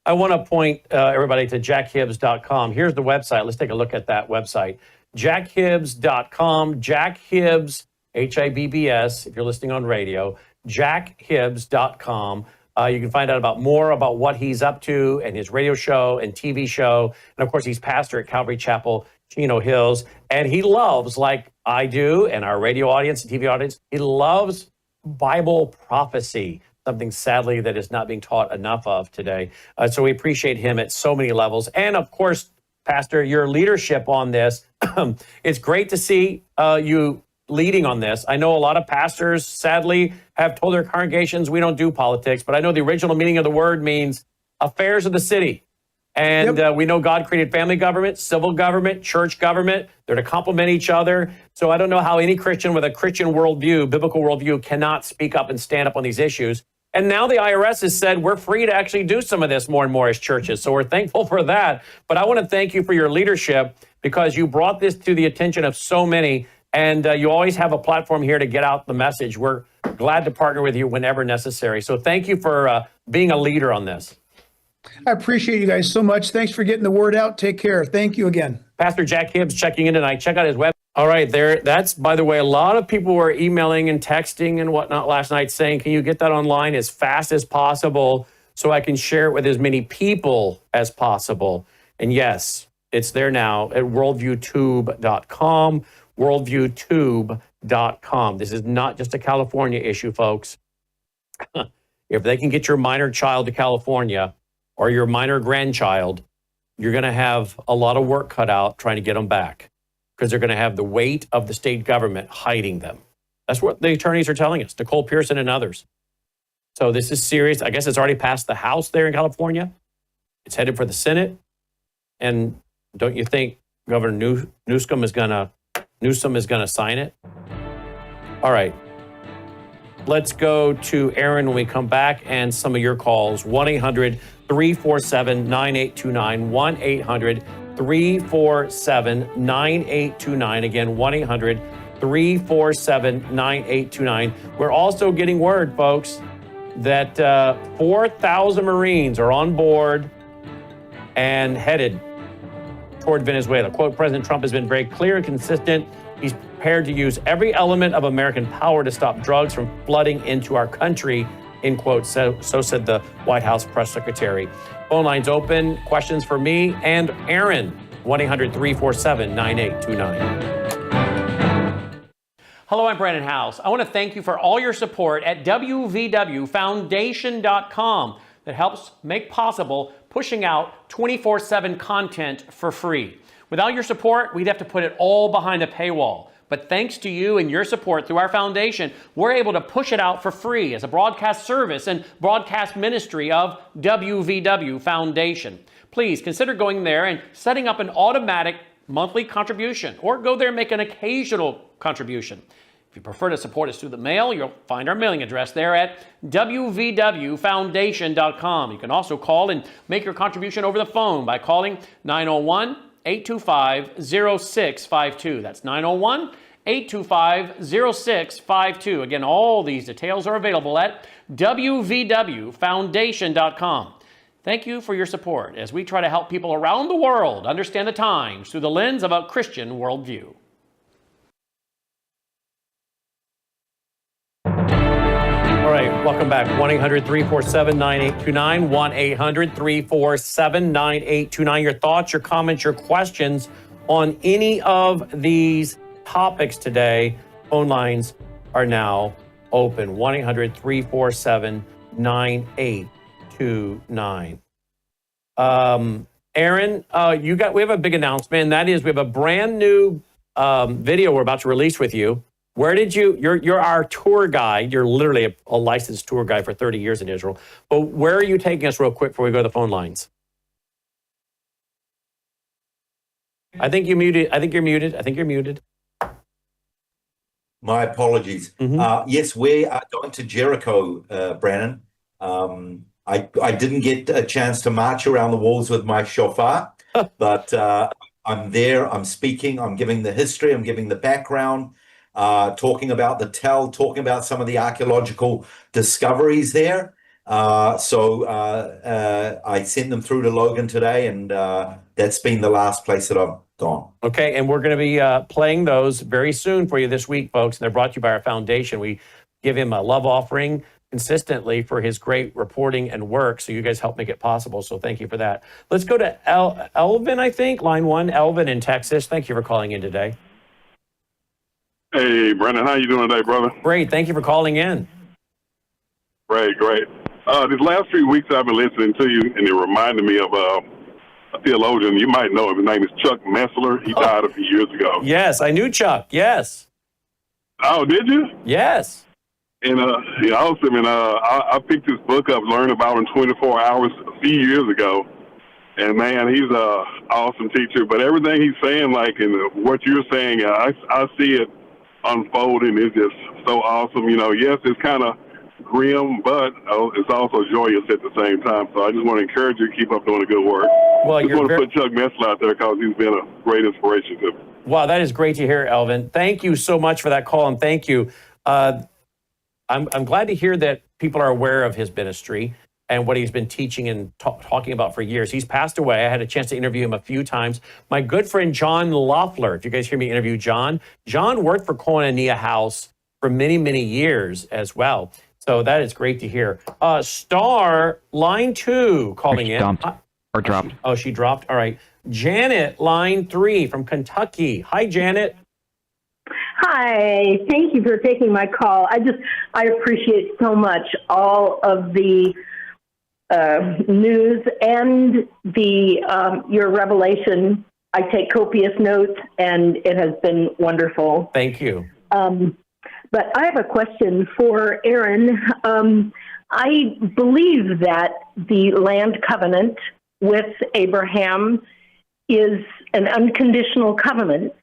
I want to point everybody to jackhibbs.com. Here's the website. Let's take a look at that website. jackhibbs.com. Jack Hibbs, Hibbs, if you're listening on radio. jackhibbs.com. You can find out more about what he's up to and his radio show and TV show. And of course, he's pastor at Calvary Chapel, Chino Hills. And he loves, like I do, and our radio audience and TV audience, he loves Bible prophecy, something sadly that is not being taught enough of today. So we appreciate him at so many levels. And of course, Pastor, your leadership on this. It's great to see you leading on this. I know a lot of pastors, sadly, have told their congregations, we don't do politics, but I know the original meaning of the word means affairs of the city. And we know God created family government, civil government, church government. They're to complement each other. So I don't know how any Christian with a Christian worldview, biblical worldview, cannot speak up and stand up on these issues. And now the IRS has said we're free to actually do some of this more and more as churches. So we're thankful for that. But I want to thank you for your leadership, because you brought this to the attention of so many. And you always have a platform here to get out the message. We're glad to partner with you whenever necessary. So thank you for being a leader on this. I appreciate you guys so much. Thanks for getting the word out. Take care. Thank you again. Pastor Jack Hibbs checking in tonight. Check out his website. All right, that's, by the way, a lot of people were emailing and texting and whatnot last night saying, can you get that online as fast as possible so I can share it with as many people as possible? And yes, it's there now at worldviewtube.com, worldviewtube.com. This is not just a California issue, folks. If they can get your minor child to California, or your minor grandchild, you're going to have a lot of work cut out trying to get them back, because they're going to have the weight of the state government hiding them. That's what the attorneys are telling us, Nicole Pearson and others. So this is serious. I guess it's already passed the House there in California. It's headed for the Senate. And don't you think Governor Newsom is going to sign it? All right. Let's go to Aaron when we come back and some of your calls. 1-800-347-9829. 1-800-347-9829. Again, 1-800-347-9829. We're also getting word, folks, that 4,000 Marines are on board and headed toward Venezuela. Quote, President Trump has been very clear and consistent. He's prepared to use every element of American power to stop drugs from flooding into our country, end quote. So said the White House press secretary. Phone lines open. Questions for me and Aaron. 1-800-347-9829. Hello, I'm Brandon House. I want to thank you for all your support at wvwfoundation.com that helps make possible pushing out 24/7 content for free. Without your support, we'd have to put it all behind a paywall. But thanks to you and your support through our foundation, we're able to push it out for free as a broadcast service and broadcast ministry of WVW Foundation. Please consider going there and setting up an automatic monthly contribution, or go there and make an occasional contribution. If you prefer to support us through the mail, you'll find our mailing address there at wvwfoundation.com. You can also call and make your contribution over the phone by calling 901-825-0652. That's 901-825-0652. Again, all these details are available at wvwfoundation.com. Thank you for your support as we try to help people around the world understand the times through the lens of a Christian worldview. All right, welcome back. 1-800-347-9829. 1-800-347-9829. Your thoughts, your comments, your questions on any of these topics today. Phone lines are now open. 1-800-347-9829. Aaron, we have a big announcement, and that is we have a brand new video we're about to release with you. Where did you're our tour guide. You're literally a licensed tour guide for 30 years in Israel. But where are you taking us real quick before we go to the phone lines? I think you're muted. My apologies. Yes, we are going to Jericho, Brannon. I didn't get a chance to march around the walls with my shofar, but I'm there, I'm speaking, I'm giving the history, I'm giving the background, talking about the talking about some of the archaeological discoveries there. So I sent them through to Logan today, and that's been the last place that I've gone. Okay, and we're going to be playing those very soon for you this week, folks. And they're brought to you by our foundation. We give him a love offering consistently for his great reporting and work. So you guys help make it possible. So thank you for that. Let's go to Elvin, I think, line 1, Elvin in Texas. Thank you for calling in today. Hey, Brendan, how you doing today, brother? Great. Thank you for calling in. Great. These last few weeks I've been listening to you, and it reminded me of a theologian. You might know him. His name is Chuck Messler. He died a few years ago. Yes, I knew Chuck. Yes. Oh, did you? Yes. And awesome. And I picked his book up, learned about him in 24 hours a few years ago. And man, he's a awesome teacher. But everything he's saying, like, and what you're saying, I see it unfolding. It's just so awesome. Yes, it's kind of grim, but it's also joyous at the same time. So I just want to encourage you to keep up doing the good work. Well, just want to put Chuck Messler out there because he's been a great inspiration to me. Wow, that is great to hear, Elvin. Thank you so much for that call, and thank you. I'm glad to hear that people are aware of his ministry and what he's been teaching and talking about for years. He's passed away. I had a chance to interview him a few times. My good friend John Loeffler, if you guys hear me interview John worked for Koinonia House for many, many years as well. So that is great to hear. Star, line 2, calling in. Or dropped. Oh, she dropped. All right. Janet, line 3 from Kentucky. Hi, Janet. Hi, thank you for taking my call. I appreciate so much all of the news and your revelation. I take copious notes, and it has been wonderful. Thank you. But I have a question for Aaron. I believe that the land covenant with Abraham is an unconditional covenant.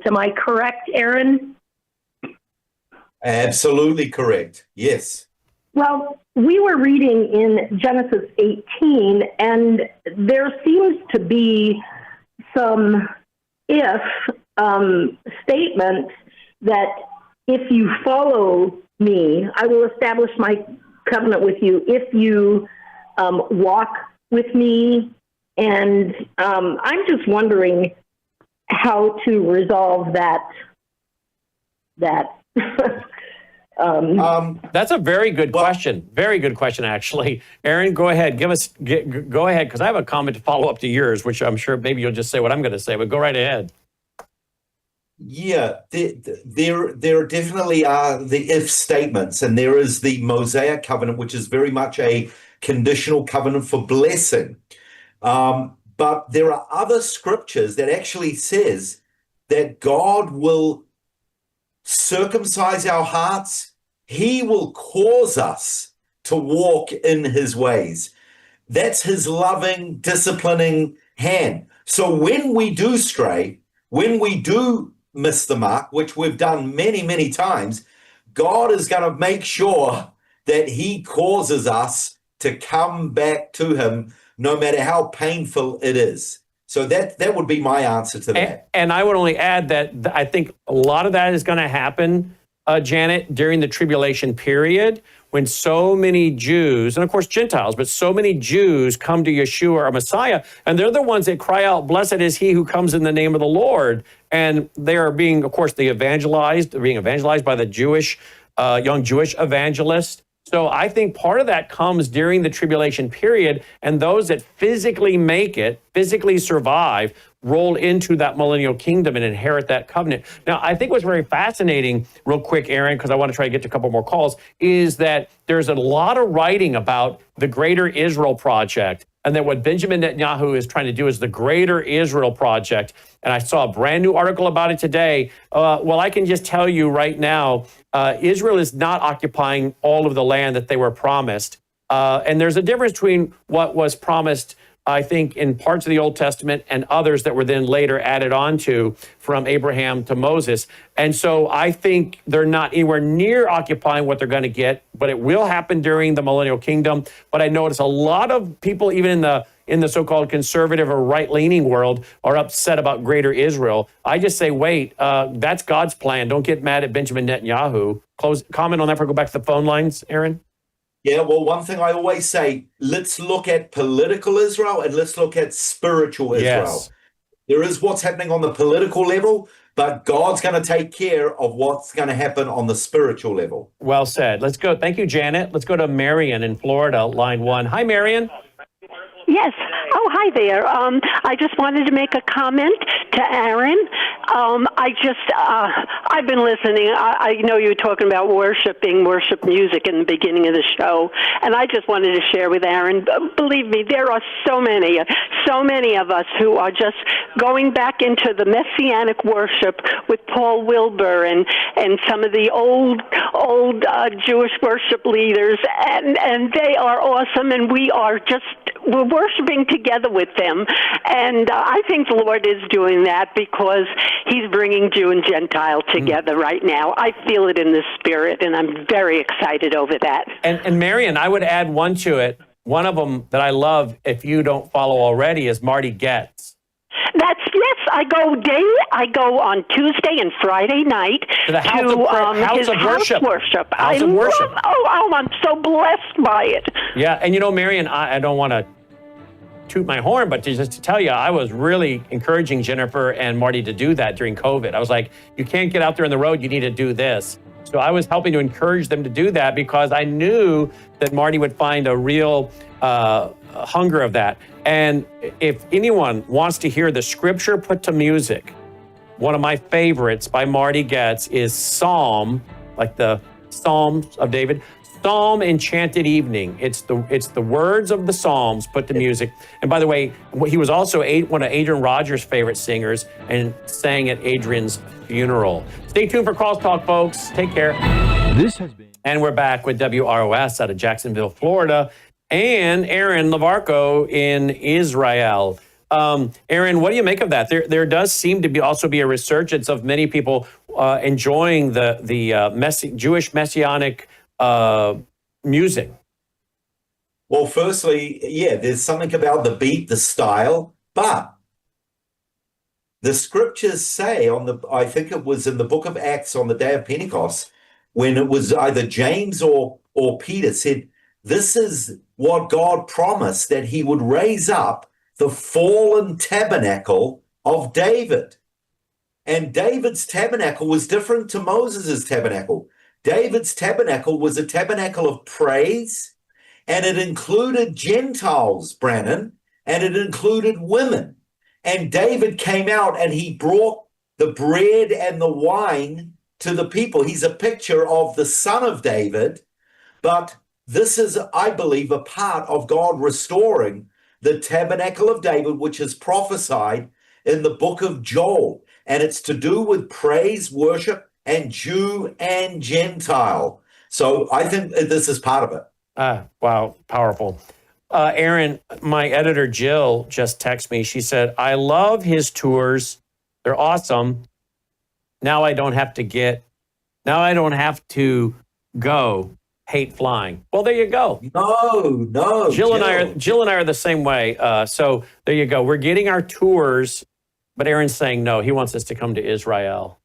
Am I correct, Aaron? Absolutely correct. Yes. Well, we were reading in Genesis 18, and there seems to be some statements that if you follow me, I will establish my covenant with you. If you walk with me, and I'm just wondering how to resolve that. That's a very good question. Very good question, actually. Aaron, go ahead. Go ahead, because I have a comment to follow up to yours, which I'm sure maybe you'll just say what I'm going to say, but go right ahead. Yeah, there definitely are the if statements, and there is the Mosaic covenant, which is very much a conditional covenant for blessing. But there are other scriptures that actually says that God will circumcise our hearts. He will cause us to walk in his ways. That's his loving, disciplining hand. So when we do stray, when we do miss the mark, which we've done many, many times, God is going to make sure that he causes us to come back to him, no matter how painful it is. So that would be my answer to that. And I would only add that I think a lot of that is going to happen, Janet, during the tribulation period, when so many Jews, and of course Gentiles, but so many Jews come to Yeshua or Messiah, and they're the ones that cry out, "Blessed is he who comes in the name of the Lord." And they are being, of course, being evangelized by the young Jewish evangelist. So I think part of that comes during the tribulation period, and those that physically make it, physically survive, roll into that millennial kingdom and inherit that covenant. Now, I think what's very fascinating, real quick, Aaron, because I want to try to get to a couple more calls, is that there's a lot of writing about the Greater Israel Project, and that what Benjamin Netanyahu is trying to do is the Greater Israel Project. And I saw a brand new article about it today. Well, I can just tell you right now, Israel is not occupying all of the land that they were promised. And there's a difference between what was promised, I think, in parts of the Old Testament and others that were then later added on to from Abraham to Moses. And so I think they're not anywhere near occupying what they're going to get, but it will happen during the millennial kingdom. But I notice a lot of people, even in the so-called conservative or right-leaning world, are upset about Greater Israel. I just say, wait, that's God's plan. Don't get mad at Benjamin Netanyahu. Comment on that before I go back to the phone lines, Aaron? Yeah, well, one thing I always say, let's look at political Israel and let's look at spiritual Israel. Yes. There is what's happening on the political level, but God's going to take care of what's going to happen on the spiritual level. Well said. Let's go. Thank you, Janet. Let's go to Marion in Florida, line 1. Hi, Marion. Yes. Oh, hi there. I just wanted to make a comment to Aaron. I've been listening. I know you were talking about worship music in the beginning of the show, and I just wanted to share with Aaron. Believe me, there are so many of us who are just going back into the messianic worship with Paul Wilbur and some of the old Jewish worship leaders, and they are awesome, and we're worshiping together with them. And I think the Lord is doing that because he's bringing Jew and Gentile together right now. I feel it in the spirit, and I'm very excited over that. And Marion, I would add one to it. One of them that I love, if you don't follow already, is Marty Getz. Yes, I go on Tuesday and Friday night to the house of worship. I'm so blessed by it. Yeah, and Marion, I don't want to toot my horn, but just to tell you, I was really encouraging Jennifer and Marty to do that during COVID. I was like, you can't get out there on the road, you need to do this. So I was helping to encourage them to do that because I knew that Marty would find a real hunger of that. And if anyone wants to hear the scripture put to music, one of my favorites by Marty Getz is Psalm, like the Psalms of David, Psalm Enchanted Evening. It's the words of the Psalms put to music. And by the way, he was also one of Adrian Rogers' favorite singers and sang at Adrian's funeral. Stay tuned for Crosstalk, folks. Take care. This has been... And we're back with WROS out of Jacksonville, Florida, and Aaron Lavarco in Israel. Aaron, what do you make of that? There does seem to also be a resurgence of many people enjoying the Jewish messianic music. Well, firstly, yeah, there's something about the beat, the style, but the scriptures say I think it was in the book of Acts on the day of Pentecost, when it was either James or Peter said, this is what God promised, that he would raise up the fallen tabernacle of David. And David's tabernacle was different to Moses's tabernacle. David's tabernacle was a tabernacle of praise, and it included Gentiles, Brannon, and it included women. And David came out and he brought the bread and the wine to the people. He's a picture of the son of David, but this is, I believe, a part of God restoring the tabernacle of David, which is prophesied in the book of Joel. And it's to do with praise, worship, and Jew and Gentile. So I think this is part of it. Wow, powerful. Aaron, my editor Jill just texted me. She said, I love his tours. They're awesome. Now I don't have to go. Hate flying. Well, there you go. No. Jill and I are the same way. So there you go. We're getting our tours, but Aaron's saying no. He wants us to come to Israel.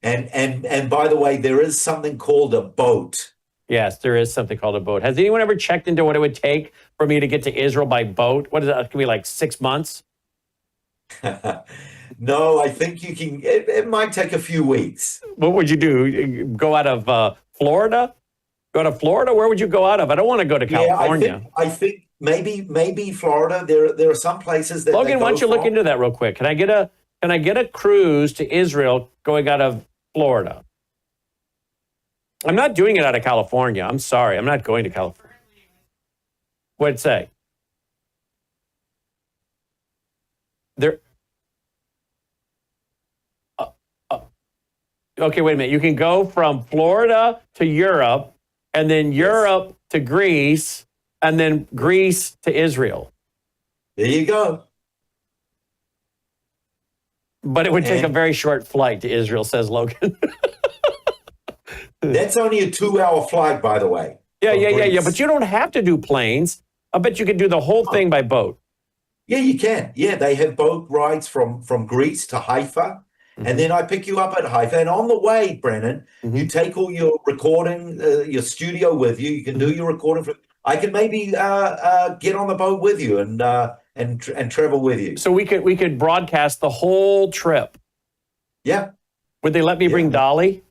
And by the way, there is something called a boat. Yes, there is something called a boat. Has anyone ever checked into what it would take for me to get to Israel by boat? What is it? It could be like 6 months. No, I think you can. It might take a few weeks. What would you do? Go out of Florida? Go to Florida? Where would you go out of? I don't want to go to California. Yeah, I think maybe Florida. There are some places that Logan, why don't you look into that real quick? Can I get a cruise to Israel going out of Florida? I'm not doing it out of California. I'm sorry. I'm not going to California. What'd it say? There. Okay, wait a minute. You can go from Florida to Europe, and then Europe to Greece, and then Greece to Israel. There you go. But it would take a very short flight to Israel, says Logan. That's only a 2-hour flight, by the way. Yeah. But you don't have to do planes. I bet you could do the whole thing by boat. Yeah, you can. Yeah, they have boat rides from Greece to Haifa. And then I pick you up at Haifa. And on the way, Brennan, you take all your recording, your studio with you. You can do your recording. I can maybe get on the boat with you and travel with you. So we could broadcast the whole trip. Yeah. Would they let me bring Dolly?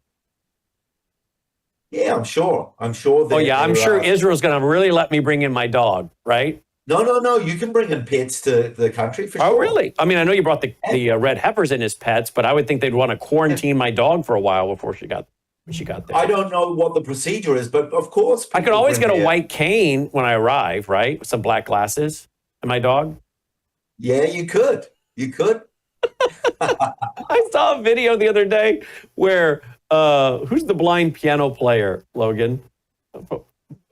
Yeah, I'm sure. I'm sure. I'm sure Israel's going to really let me bring in my dog, right? No. You can bring in pets to the country for sure. Oh, really? I mean, I know you brought the red heifers in as pets, but I would think they'd want to quarantine my dog for a while before she got there. I don't know what the procedure is, but of course. I could always get a white cane when I arrive, right? With some black glasses and my dog. Yeah, you could. I saw a video the other day where, who's the blind piano player, Logan?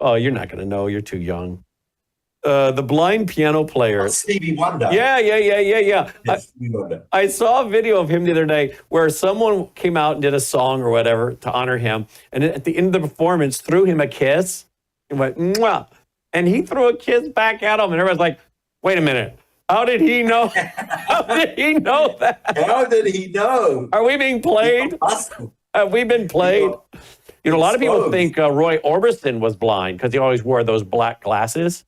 Oh, you're not going to know. You're too young. The blind piano player. Stevie Wonder. Yeah. Yes, Stevie Wonder. I saw a video of him the other day where someone came out and did a song or whatever to honor him. And at the end of the performance, threw him a kiss and went, mwah. And he threw a kiss back at him. And everyone's like, wait a minute. How did he know? How did he know that? How did he know? Are we being played? Have we been played? You know, a lot of people think Roy Orbison was blind because he always wore those black glasses.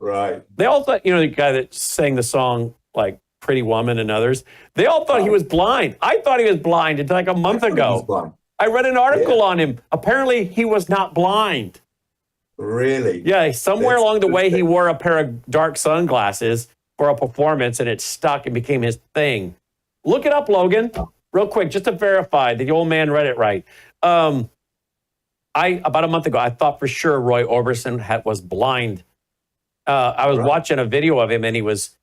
Right. They all thought, you know, the guy that sang the song like Pretty Woman and others, they all thought he was blind. I thought he was blind until like a month ago. I read an article on him. Apparently he was not blind. Really? Yeah, somewhere along the way he wore a pair of dark sunglasses for a performance and it stuck and became his thing. Look it up, Logan, real quick, just to verify that the old man read it right. About a month ago, I thought for sure Roy Orbison was blind. I was watching a video of him and he was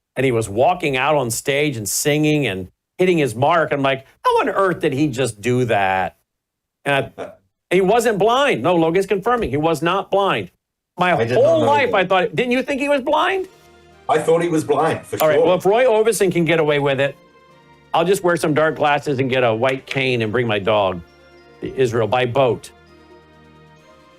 walking out on stage and singing and hitting his mark. I'm like, how on earth did he just do that? And he wasn't blind. No, Logan's confirming he was not blind. My whole life, I thought, didn't you think he was blind? I thought he was blind, for sure. All right, well, if Roy Orbison can get away with it, I'll just wear some dark glasses and get a white cane and bring my dog to Israel by boat.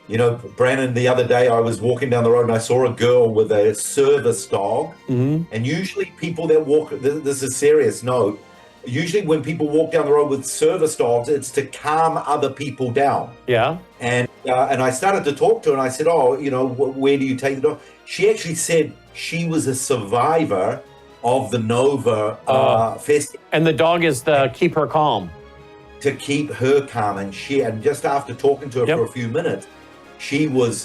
You know, Brandon, the other day I was walking down the road and I saw a girl with a service dog. And usually people that walk, this is a serious note, usually when people walk down the road with service dogs, it's to calm other people down. Yeah. And I started to talk to her and I said, oh, you know, where do you take the dog? She actually said she was a survivor of the Nova festival. And the dog is to keep her calm. To keep her calm. And just after talking to her for a few minutes, she was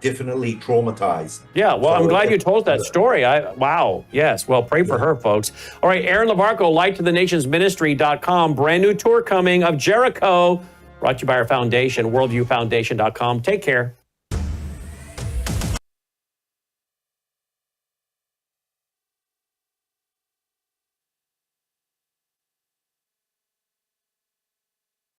definitely traumatized. Yeah, well, I'm glad you told that story. Wow, yes. Well, pray for her, folks. All right, Aaron LaBarco, lighttothenationsministry.com. Brand new tour coming of Jericho, brought to you by our foundation, worldviewfoundation.com. Take care.